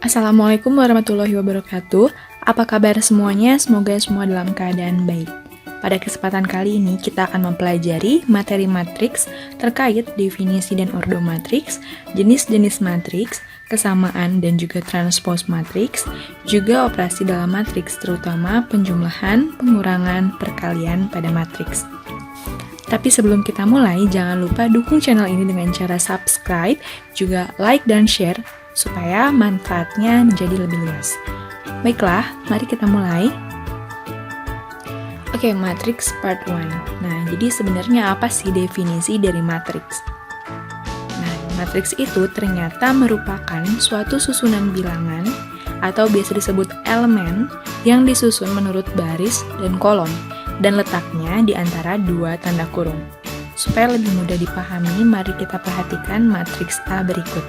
Assalamualaikum warahmatullahi wabarakatuh. Apa kabar semuanya? Semoga semua dalam keadaan baik. Pada kesempatan kali ini kita akan mempelajari materi matriks terkait definisi dan ordo matriks, jenis-jenis matriks, kesamaan dan juga transpose matriks, juga operasi dalam matriks terutama penjumlahan, pengurangan, perkalian pada matriks. Tapi sebelum kita mulai, jangan lupa dukung channel ini dengan cara subscribe, juga like dan share supaya manfaatnya menjadi lebih luas. Baiklah, mari kita mulai. Oke, matriks part 1. Nah, jadi sebenarnya apa sih definisi dari matriks? Nah, matriks itu ternyata merupakan suatu susunan bilangan atau biasa disebut elemen yang disusun menurut baris dan kolom dan letaknya di antara dua tanda kurung. Supaya lebih mudah dipahami, mari kita perhatikan matriks A berikut.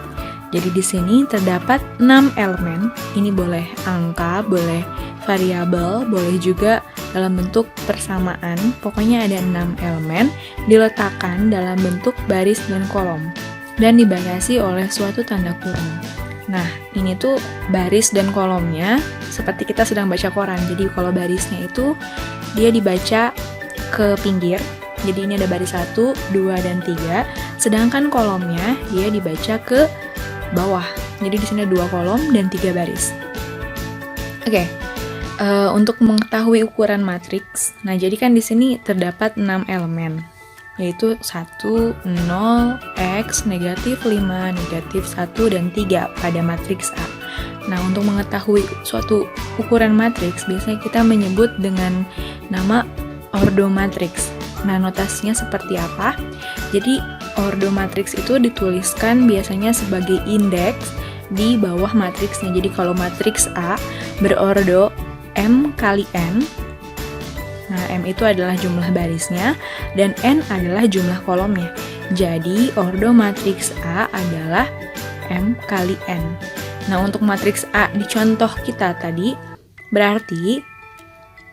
Jadi di sini terdapat 6 elemen. Ini boleh angka, boleh variabel, boleh juga dalam bentuk persamaan. Pokoknya ada 6 elemen diletakkan dalam bentuk baris dan kolom dan dibatasi oleh suatu tanda kurung. Nah, ini tuh baris dan kolomnya seperti kita sedang baca koran. Jadi kalau barisnya itu dia dibaca ke pinggir. Jadi ini ada baris 1, 2, dan 3. Sedangkan kolomnya dia dibaca ke bawah. Jadi di sini ada 2 kolom dan 3 baris. Oke. Untuk mengetahui ukuran matriks, nah jadi kan di sini terdapat 6 elemen, yaitu 1, 0, X, negatif 5, negatif 1, dan 3 pada matriks A. Nah, untuk mengetahui suatu ukuran matriks, biasanya kita menyebut dengan nama ordo matriks. Nah, notasinya seperti apa? Jadi, ordo matriks itu dituliskan biasanya sebagai indeks di bawah matriksnya. Jadi, kalau matriks A berordo M kali N, nah, M itu adalah jumlah barisnya, dan N adalah jumlah kolomnya. Jadi, ordo matriks A adalah M kali N. Nah, untuk matriks A di contoh kita tadi, berarti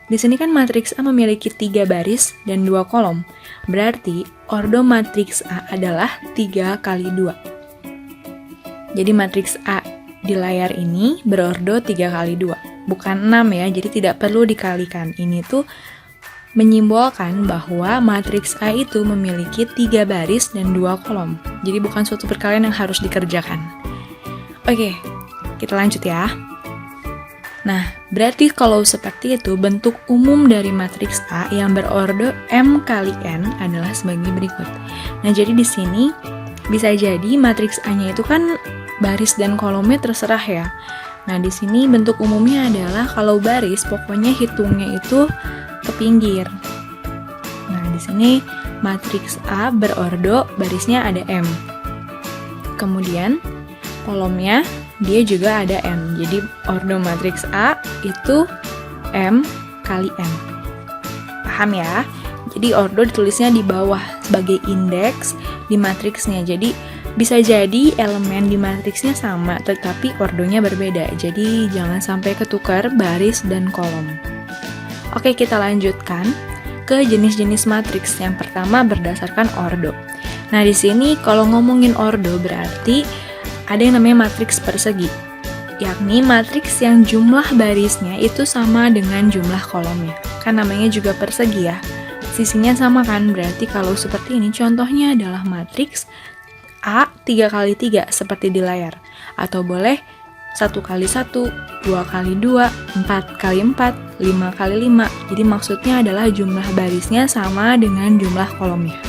di sini kan matriks A memiliki 3 baris dan 2 kolom. Berarti ordo matriks A adalah 3 kali 2. Jadi matriks A di layar ini berordo 3 kali 2. Bukan 6 ya, jadi tidak perlu dikalikan. Ini tuh menyimbolkan bahwa matriks A itu memiliki 3 baris dan 2 kolom. Jadi bukan suatu perkalian yang harus dikerjakan. Oke, kita lanjut ya. Nah, berarti kalau seperti itu, bentuk umum dari matriks A yang berordo M kali N adalah sebagai berikut. Nah, jadi di sini bisa jadi matriks A-nya itu kan baris dan kolomnya terserah ya. Nah, di sini bentuk umumnya adalah kalau baris, pokoknya hitungnya itu ke pinggir. Nah, di sini matriks A berordo, barisnya ada M. Kemudian, kolomnya dia juga ada M. Jadi, ordo matriks A itu M kali M. Paham ya? Jadi, ordo ditulisnya di bawah sebagai indeks di matriksnya. Jadi, bisa jadi elemen di matriksnya sama, tetapi ordonya berbeda. Jadi, jangan sampai ketukar baris dan kolom. Oke, kita lanjutkan ke jenis-jenis matriks. Yang pertama berdasarkan ordo. Nah, di sini kalau ngomongin ordo berarti ada yang namanya matriks persegi, yakni matriks yang jumlah barisnya itu sama dengan jumlah kolomnya. Kan namanya juga persegi ya. Sisinya sama kan, berarti kalau seperti ini contohnya adalah matriks A 3 kali 3 seperti di layar. Atau boleh 1 kali 1, 2 kali 2, 4 kali 4, 5 kali 5. Jadi maksudnya adalah jumlah barisnya sama dengan jumlah kolomnya.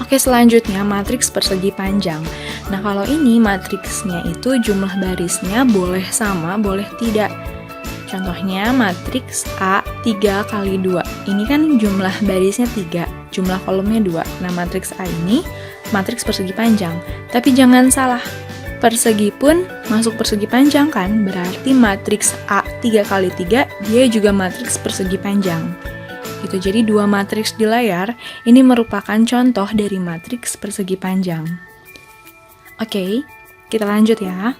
Oke, selanjutnya matriks persegi panjang. Nah, kalau ini matriksnya itu jumlah barisnya boleh sama, boleh tidak. Contohnya matriks A 3 kali 2. Ini kan jumlah barisnya 3, jumlah kolomnya 2. Nah, matriks A ini matriks persegi panjang. Tapi jangan salah, persegi pun masuk persegi panjang kan? Berarti matriks A 3 kali 3 dia juga matriks persegi panjang. Gitu. Jadi 2 matriks di layar ini merupakan contoh dari matriks persegi panjang. Oke, kita lanjut ya.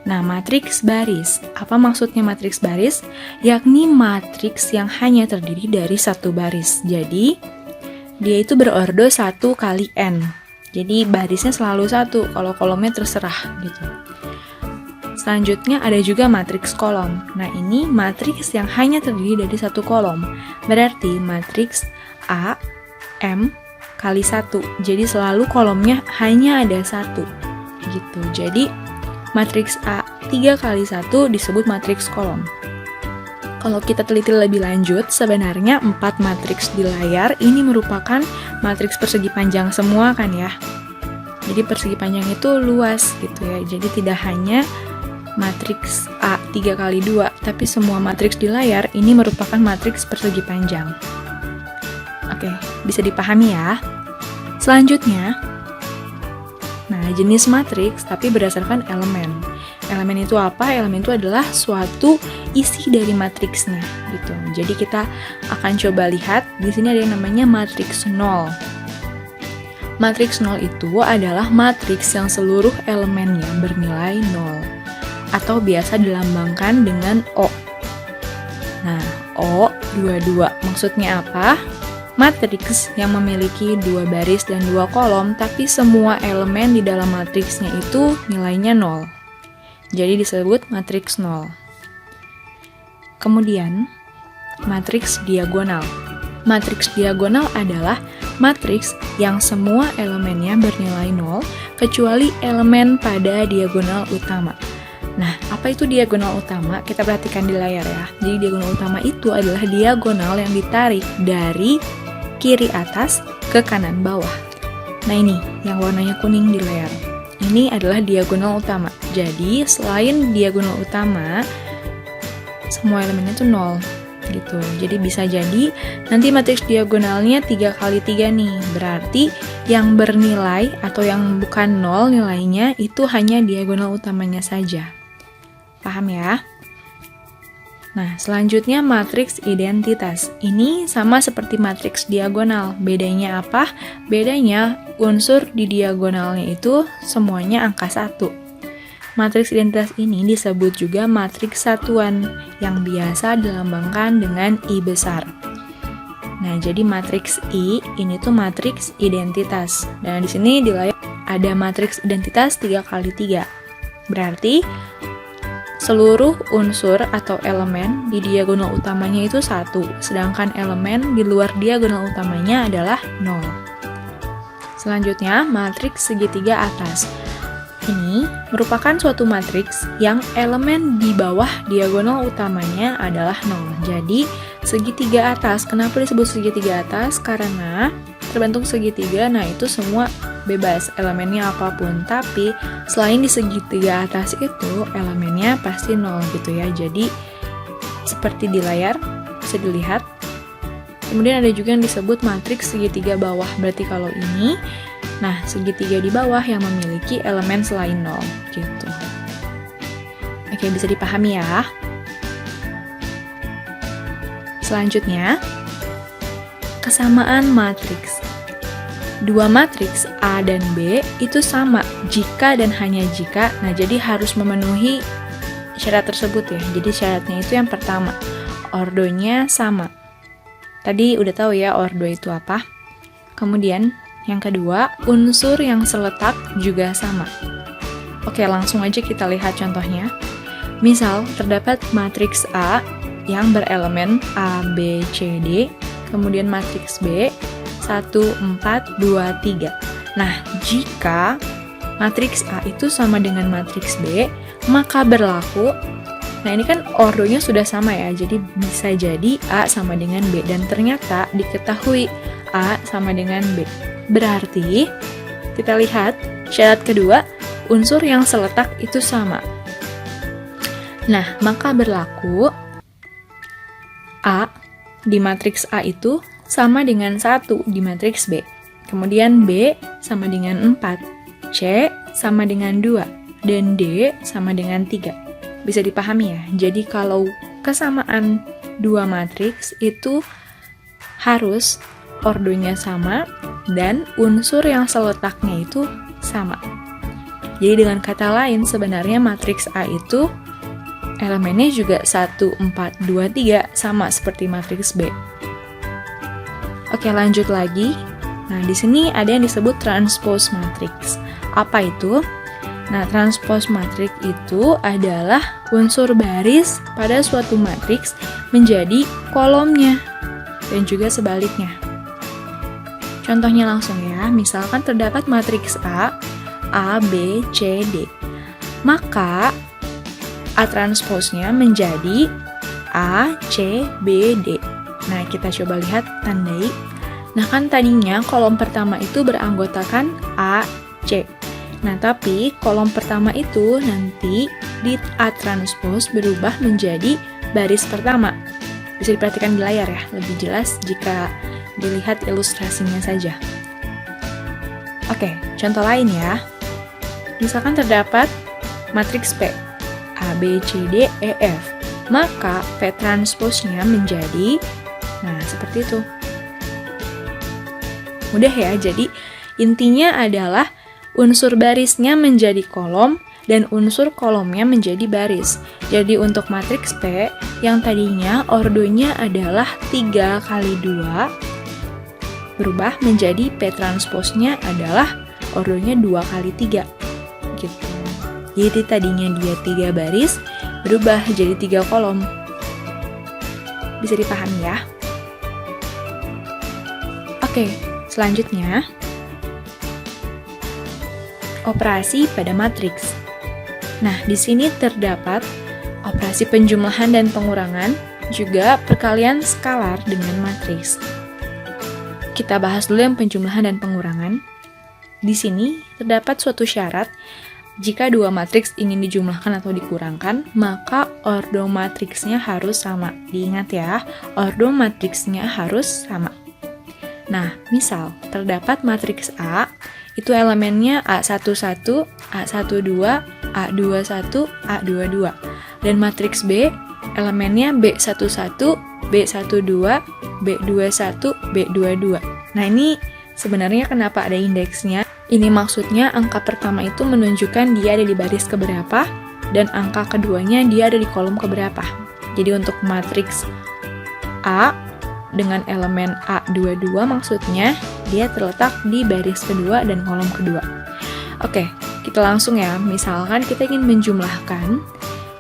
Nah, matriks baris. Apa maksudnya matriks baris? Yakni matriks yang hanya terdiri dari 1 baris. Jadi, dia itu berordo 1 kali N. Jadi barisnya selalu 1, kalau kolomnya terserah gitu. Selanjutnya ada juga matriks kolom. Nah, ini matriks yang hanya terdiri dari satu kolom. Berarti matriks A, M, kali 1. Jadi selalu kolomnya hanya ada 1. Gitu. Jadi matriks A 3 kali 1 disebut matriks kolom. Kalau kita teliti lebih lanjut, sebenarnya 4 matriks di layar ini merupakan matriks persegi panjang semua kan ya. Jadi persegi panjang itu luas gitu ya. Jadi tidak hanya matriks A 3 kali 2, tapi semua matriks di layar ini merupakan matriks persegi panjang. Oke, bisa dipahami ya. Selanjutnya, nah jenis matriks tapi berdasarkan elemen. Elemen itu apa? Elemen itu adalah suatu isi dari matriksnya gitu. Jadi kita akan coba lihat di sini ada yang namanya matriks 0. Matriks 0 itu adalah matriks yang seluruh elemennya bernilai 0 atau biasa dilambangkan dengan O. Nah, O 22 maksudnya apa? Matriks yang memiliki 2 baris dan 2 kolom tapi semua elemen di dalam matriksnya itu nilainya 0. Jadi disebut matriks 0. Kemudian, matriks diagonal. Matriks diagonal adalah matriks yang semua elemennya bernilai 0 kecuali elemen pada diagonal utama. Nah, apa itu diagonal utama? Kita perhatikan di layar ya. Jadi diagonal utama itu adalah diagonal yang ditarik dari kiri atas ke kanan bawah. Nah, ini yang warnanya kuning di layar. Ini adalah diagonal utama. Jadi, selain diagonal utama, semua elemennya itu 0 gitu. Jadi bisa jadi nanti matriks diagonalnya 3 kali 3 nih. Berarti yang bernilai atau yang bukan 0 nilainya itu hanya diagonal utamanya saja. Paham ya? Nah, selanjutnya matriks identitas. Ini sama seperti matriks diagonal. Bedanya apa? Bedanya unsur di diagonalnya itu semuanya angka 1. Matriks identitas ini disebut juga matriks satuan yang biasa dilambangkan dengan I besar. Nah, jadi matriks I ini tuh matriks identitas. Dan di sini di layar ada matriks identitas 3 kali 3. Berarti seluruh unsur atau elemen di diagonal utamanya itu 1, sedangkan elemen di luar diagonal utamanya adalah 0. Selanjutnya, matriks segitiga atas. Ini merupakan suatu matriks yang elemen di bawah diagonal utamanya adalah 0. Jadi, segitiga atas. Kenapa disebut segitiga atas? Karena terbentuk segitiga, nah itu semua bebas, elemennya apapun. Tapi, selain di segitiga atas itu, elemennya pasti 0 gitu ya. Jadi, seperti di layar, bisa dilihat. Kemudian ada juga yang disebut matriks segitiga bawah. Berarti kalau ini, nah, segitiga di bawah yang memiliki elemen selain 0, gitu. Oke, bisa dipahami ya. Selanjutnya, kesamaan matriks. Dua matriks A dan B itu sama jika dan hanya jika, nah jadi harus memenuhi syarat tersebut ya. Jadi syaratnya itu yang pertama, ordonya sama. Tadi udah tahu ya ordo itu apa. Kemudian, yang kedua, unsur yang seletak juga sama. Oke, langsung aja kita lihat contohnya. Misal, terdapat matriks A yang berelemen A, B, C, D, kemudian matriks B, 1, 4, 2, 3. Nah, jika matriks A itu sama dengan matriks B, maka berlaku, nah ini kan ordonya sudah sama ya, jadi bisa jadi A sama dengan B, dan ternyata diketahui A sama dengan B. Berarti, kita lihat syarat kedua, unsur yang seletak itu sama. Nah, maka berlaku A di matriks A itu sama dengan 1 di matriks B. Kemudian B sama dengan 4, C sama dengan 2, dan D sama dengan 3. Bisa dipahami ya? Jadi kalau kesamaan dua matriks itu harus ordonya sama dan unsur yang seletaknya itu sama. Jadi dengan kata lain sebenarnya matriks A itu elemennya juga 1, 4, 2, 3 sama seperti matriks B. Oke, lanjut lagi. Nah, di sini ada yang disebut transpose matriks. Apa itu? Nah, transpose matriks itu adalah unsur baris pada suatu matriks menjadi kolomnya, dan juga sebaliknya. Contohnya langsung ya, misalkan terdapat matriks A, B, C, D. Maka A transpose-nya menjadi A, C, B, D. Nah, kita coba lihat, tandai. Nah, kan tadinya kolom pertama itu beranggotakan A, C. Nah, tapi kolom pertama itu nanti di A transpose berubah menjadi baris pertama. Bisa diperhatikan di layar ya, lebih jelas jika dilihat ilustrasinya saja. Oke, contoh lain ya. Misalkan terdapat matriks P, A, B, C, D, E, F. Maka P transpose-nya menjadi, nah seperti itu. Mudah ya, jadi intinya adalah unsur barisnya menjadi kolom dan unsur kolomnya menjadi baris. Jadi untuk matriks P yang tadinya ordonya adalah 3 kali 2 berubah menjadi P transpose-nya adalah ordonya 2 kali 3 gitu. Jadi tadinya dia 3 baris berubah jadi 3 kolom. Bisa dipahami ya? Oke, selanjutnya operasi pada matriks. Nah, di sini terdapat operasi penjumlahan dan pengurangan, juga perkalian skalar dengan matriks. Kita bahas dulu yang penjumlahan dan pengurangan. Di sini terdapat suatu syarat, jika dua matriks ingin dijumlahkan atau dikurangkan, maka ordo matriksnya harus sama. Diingat ya, ordo matriksnya harus sama. Nah, misal terdapat matriks A, itu elemennya A11, A12, A21, A22. Dan matriks B, elemennya B11, B12, B21, B22. Nah, ini sebenarnya kenapa ada indeksnya? Ini maksudnya angka pertama itu menunjukkan dia ada di baris keberapa, dan angka keduanya dia ada di kolom keberapa. Jadi untuk matriks A dengan elemen A22 maksudnya dia terletak di baris kedua dan kolom kedua. Oke, kita langsung ya. Misalkan kita ingin menjumlahkan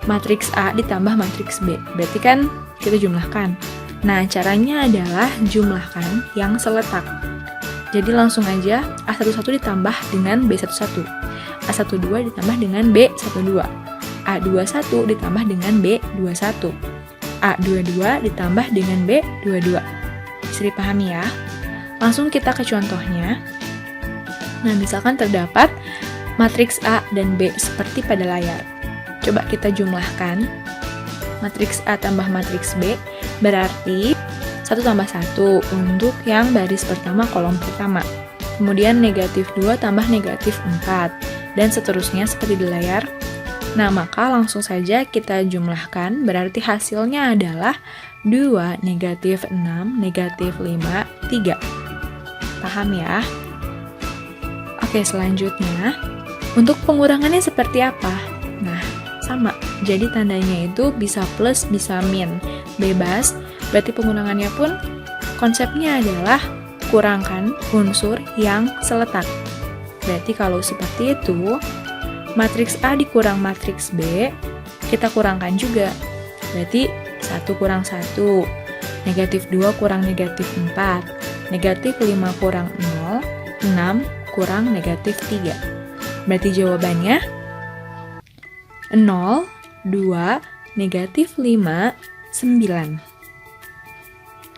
matriks A ditambah matriks B. Berarti kan kita jumlahkan. Nah, caranya adalah jumlahkan yang seletak. Jadi langsung aja A11 ditambah dengan B11, A12 ditambah dengan B12, A21 ditambah dengan B21, A22 ditambah dengan B22. Bisa dipahami ya? Langsung kita ke contohnya. Nah, misalkan terdapat matriks A dan B seperti pada layar. Coba kita jumlahkan. Matriks A tambah matriks B berarti 1 tambah 1 untuk yang baris pertama kolom pertama. Kemudian negatif 2 tambah negatif 4. Dan seterusnya seperti di layar. Nah, maka langsung saja kita jumlahkan. Berarti hasilnya adalah 2, negatif 6, negatif 5, 3. Paham ya? Oke, selanjutnya. Untuk pengurangannya seperti apa? Nah, sama. Jadi tandanya itu bisa plus, bisa min. Bebas. Berarti pengurangannya pun konsepnya adalah kurangkan unsur yang seletak. Berarti kalau seperti itu, matriks A dikurang matriks B, kita kurangkan juga. Berarti 1 kurang 1, negatif 2 kurang negatif 4, negatif 5 kurang 0, 6 kurang negatif 3. Berarti jawabannya 0, 2, negatif 5, 9.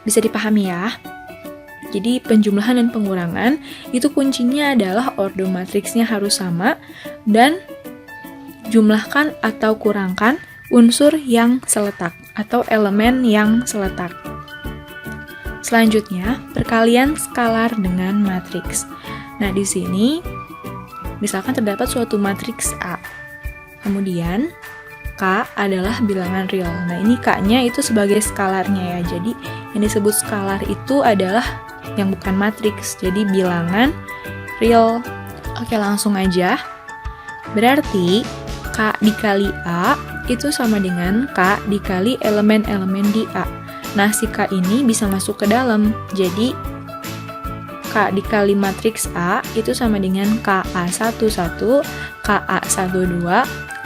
Bisa dipahami ya? Jadi penjumlahan dan pengurangan itu kuncinya adalah ordo matriksnya harus sama dan jumlahkan atau kurangkan unsur yang seletak atau elemen yang seletak. Selanjutnya, perkalian skalar dengan matriks. Nah, di sini misalkan terdapat suatu matriks A. Kemudian K adalah bilangan real. Nah, ini K-nya itu sebagai skalarnya ya. Jadi, yang disebut skalar itu adalah yang bukan matriks. Jadi, bilangan real. Oke, langsung aja. Berarti, K dikali A itu sama dengan K dikali elemen-elemen di A. Nah, si K ini bisa masuk ke dalam. Jadi, K K dikali matriks A itu sama dengan KA11, KA12,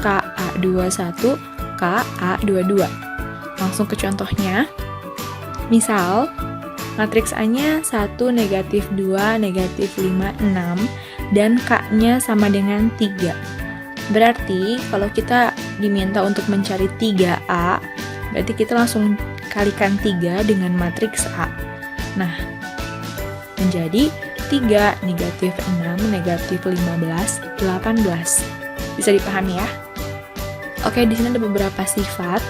KA21, KA22. Langsung ke contohnya. Misal, matriks A-nya 1, negatif 2, negatif 5, 6, dan K-nya sama dengan 3. Berarti, kalau kita diminta untuk mencari 3A, berarti kita langsung kalikan 3 dengan matriks A. Nah, menjadi 3, negatif 6, negatif 15, 18. Bisa dipahami ya? Oke, di sini ada beberapa sifat.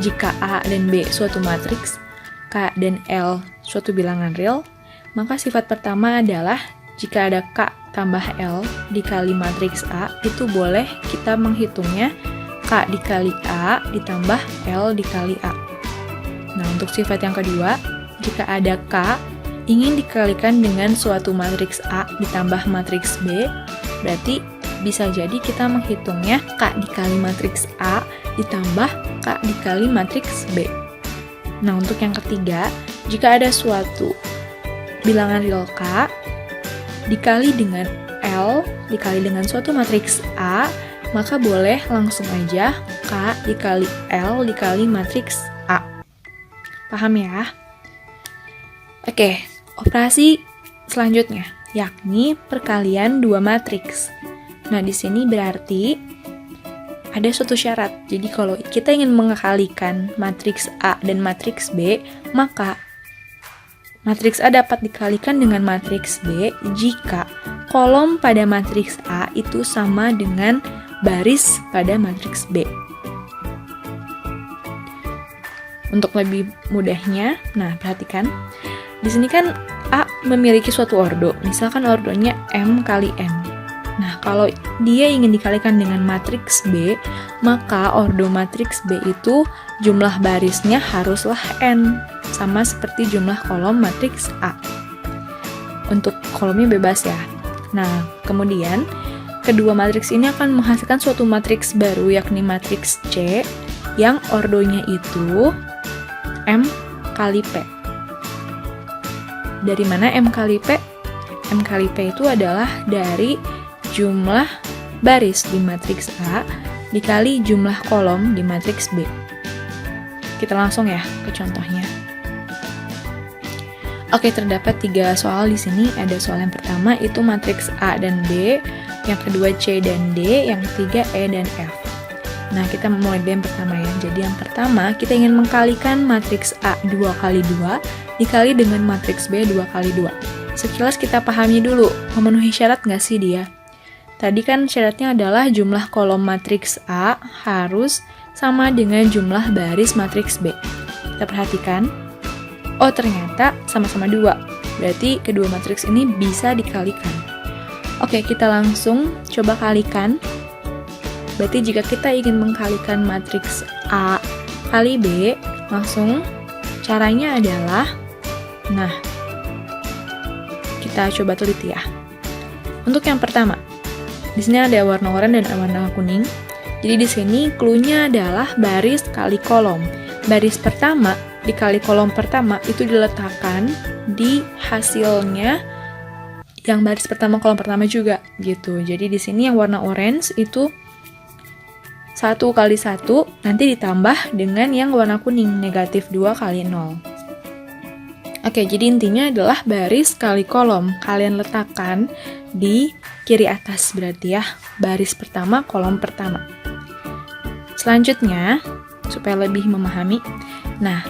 Jika A dan B suatu matriks, K dan L suatu bilangan real, maka sifat pertama adalah jika ada K tambah L dikali matriks A, itu boleh kita menghitungnya K dikali A ditambah L dikali A. Nah, untuk sifat yang kedua, jika ada K ingin dikalikan dengan suatu matriks A ditambah matriks B, berarti bisa jadi kita menghitungnya K dikali matriks A ditambah K dikali matriks B. Nah, untuk yang ketiga, jika ada suatu bilangan real K dikali dengan L dikali dengan suatu matriks A, maka boleh langsung aja K dikali L dikali matriks A. Paham ya? Oke, operasi selanjutnya, yakni perkalian dua matriks. Nah, di sini berarti ada suatu syarat. Jadi kalau kita ingin mengkalikan matriks A dan matriks B, maka matriks A dapat dikalikan dengan matriks B jika kolom pada matriks A itu sama dengan baris pada matriks B. Untuk lebih mudahnya, nah perhatikan. Di sini kan A memiliki suatu ordo, misalkan ordonya M kali N. Nah, kalau dia ingin dikalikan dengan matriks B, maka ordo matriks B itu jumlah barisnya haruslah N, sama seperti jumlah kolom matriks A. Untuk kolomnya bebas ya. Nah, kemudian kedua matriks ini akan menghasilkan suatu matriks baru, yakni matriks C, yang ordonya itu M kali P. Dari mana M kali P? M kali P itu adalah dari jumlah baris di matriks A dikali jumlah kolom di matriks B. Kita langsung ya ke contohnya. Oke, terdapat 3 soal di sini. Ada soal yang pertama itu matriks A dan B, yang kedua C dan D, yang ketiga E dan F. Nah, kita mulai dari yang pertama ya. Jadi yang pertama, kita ingin mengkalikan matriks A 2 kali 2 dikali dengan matriks B 2 kali 2. Sekilas kita pahami dulu, memenuhi syarat nggak sih dia? Tadi kan syaratnya adalah jumlah kolom matriks A harus sama dengan jumlah baris matriks B. Kita perhatikan. Oh, ternyata sama-sama 2. Berarti kedua matriks ini bisa dikalikan. Oke, kita langsung coba kalikan. Berarti jika kita ingin mengkalikan matriks A kali B, langsung caranya adalah, nah, kita coba teliti ya. Untuk yang pertama, di sini ada warna oranye dan warna kuning. Jadi di sini clue-nya adalah baris kali kolom. Baris pertama dikali kolom pertama itu diletakkan di hasilnya yang baris pertama kolom pertama juga gitu. Jadi di sini yang warna orange itu 1 kali 1 nanti ditambah dengan yang warna kuning negatif 2 kali 0. Oke, jadi intinya adalah baris kali kolom. Kalian letakkan di kiri atas berarti ya, baris pertama, kolom pertama. Selanjutnya, supaya lebih memahami, nah,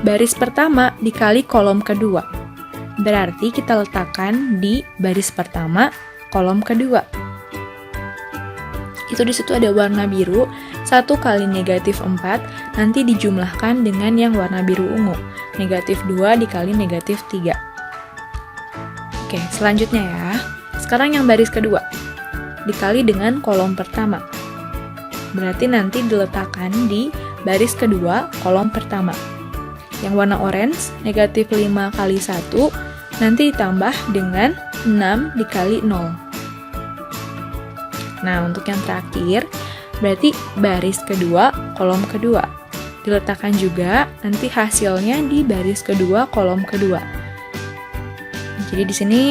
baris pertama dikali kolom kedua. Berarti kita letakkan di baris pertama, kolom kedua. Itu di situ ada warna biru, 1 kali negatif 4, nanti dijumlahkan dengan yang warna biru ungu, negatif 2 dikali negatif 3. Oke, selanjutnya ya. Sekarang yang baris kedua, dikali dengan kolom pertama. Berarti nanti diletakkan di baris kedua, kolom pertama. Yang warna orange, negatif 5 kali 1, nanti ditambah dengan 6 dikali 0. Nah, untuk yang terakhir, berarti baris kedua, kolom kedua. Diletakkan juga nanti hasilnya di baris kedua, kolom kedua. Jadi di sini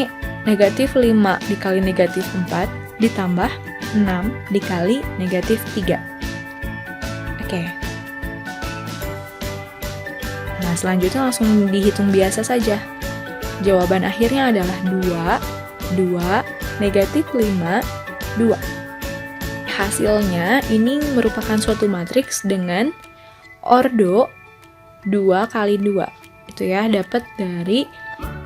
negatif 5 dikali negatif 4 ditambah 6 dikali negatif 3. Oke. Nah, selanjutnya langsung dihitung biasa saja. Jawaban akhirnya adalah 2, negatif 5, 2. Hasilnya ini merupakan suatu matriks dengan ordo 2 kali 2. Itu ya, dapat dari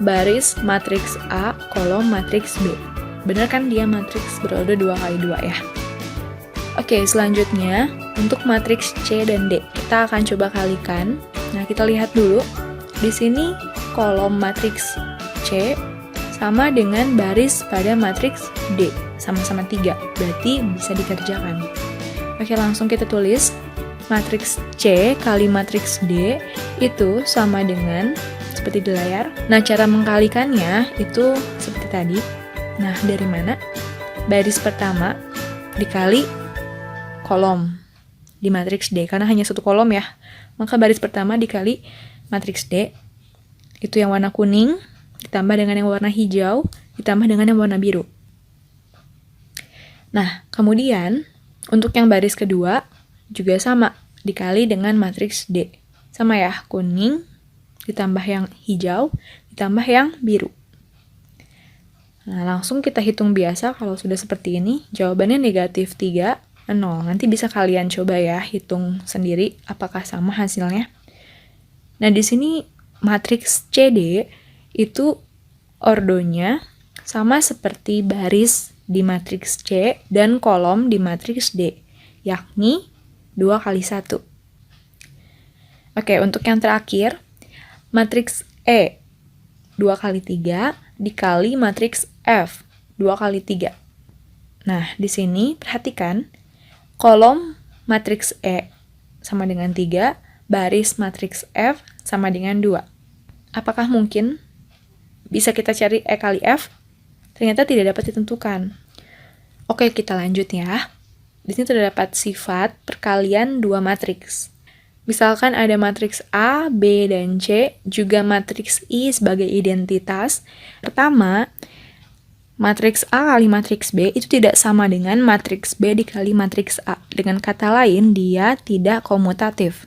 baris matriks A, kolom matriks B. Benar kan dia matriks berordo 2 kali 2 ya? Oke, selanjutnya untuk matriks C dan D. Kita akan coba kalikan. Nah, kita lihat dulu. Di sini kolom matriks C sama dengan baris pada matriks D. Sama-sama 3, berarti bisa dikerjakan. Oke, langsung kita tulis. Matriks C kali matriks D itu sama dengan seperti di layar. Nah, cara mengkalikannya itu seperti tadi. Nah, dari mana? Baris pertama dikali kolom di matriks D, karena hanya satu kolom ya. Maka baris pertama dikali matriks D, itu yang warna kuning, ditambah dengan yang warna hijau, ditambah dengan yang warna biru. Nah, kemudian untuk yang baris kedua juga sama, dikali dengan matriks D. Sama ya, kuning, ditambah yang hijau, ditambah yang biru. Nah, langsung kita hitung biasa kalau sudah seperti ini. Jawabannya negatif 3, 0. Nanti bisa kalian coba ya, hitung sendiri apakah sama hasilnya. Nah, di sini matriks CD itu ordonya sama seperti baris di matriks C dan kolom di matriks D, yakni 2 kali 1. Oke, untuk yang terakhir, matriks E 2 kali 3 dikali matriks F 2 kali 3. Nah, di sini perhatikan, kolom matriks E sama dengan 3, baris matriks F sama dengan 2. Apakah mungkin bisa kita cari E kali F? Ternyata tidak dapat ditentukan. Oke, kita lanjut ya. Di sini terdapat sifat perkalian dua matriks. Misalkan ada matriks A, B, dan C, juga matriks I sebagai identitas. Pertama, matriks A kali matriks B itu tidak sama dengan matriks B dikali matriks A. Dengan kata lain, dia tidak komutatif.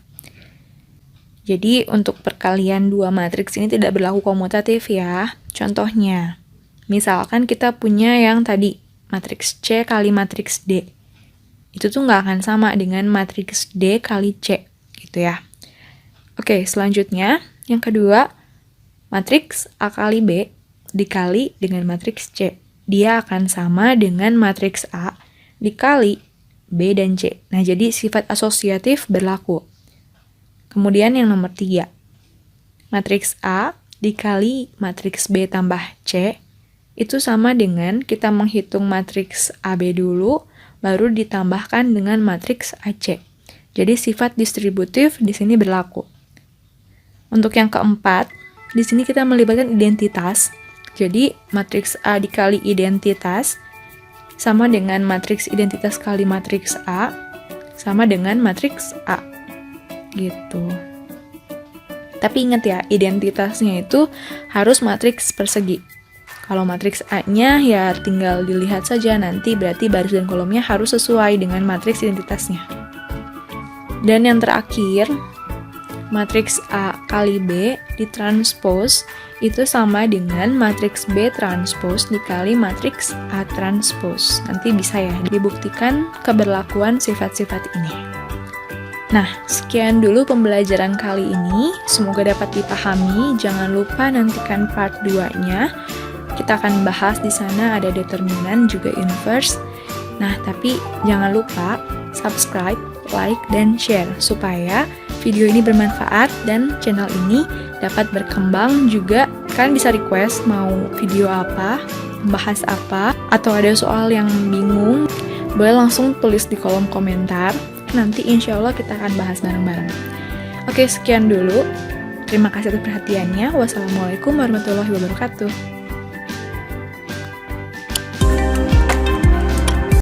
Jadi, untuk perkalian dua matriks ini tidak berlaku komutatif ya. Contohnya, misalkan kita punya yang tadi, matriks C kali matriks D. Itu tuh nggak akan sama dengan matriks D kali C. Gitu ya. Oke, selanjutnya yang kedua, matriks A kali B dikali dengan matriks C. Dia akan sama dengan matriks A dikali B dan C. Nah, jadi sifat asosiatif berlaku. Kemudian yang nomor 3, matriks A dikali matriks B tambah C itu sama dengan kita menghitung matriks AB dulu, baru ditambahkan dengan matriks AC. Jadi sifat distributif di sini berlaku. Untuk yang keempat, di sini kita melibatkan identitas. Jadi matriks A dikali identitas sama dengan matriks identitas kali matriks A sama dengan matriks A. Gitu. Tapi ingat ya, identitasnya itu harus matriks persegi. Kalau matriks A-nya ya tinggal dilihat saja nanti, berarti baris dan kolomnya harus sesuai dengan matriks identitasnya. Dan yang terakhir, matriks A kali B ditranspos itu sama dengan matriks B transpos dikali matriks A transpos. Nanti bisa ya dibuktikan keberlakuan sifat-sifat ini. Nah, sekian dulu pembelajaran kali ini. Semoga dapat dipahami. Jangan lupa nantikan part 2-nya. Kita akan bahas di sana ada determinan juga inverse. Nah, tapi jangan lupa subscribe, like, dan share supaya video ini bermanfaat dan channel ini dapat berkembang. Juga kalian bisa request mau video apa, bahas apa, atau ada soal yang bingung, boleh langsung tulis di kolom komentar. Nanti insya Allah kita akan bahas bareng-bareng. Oke, sekian dulu. Terima kasih atas perhatiannya. Wassalamualaikum warahmatullahi wabarakatuh.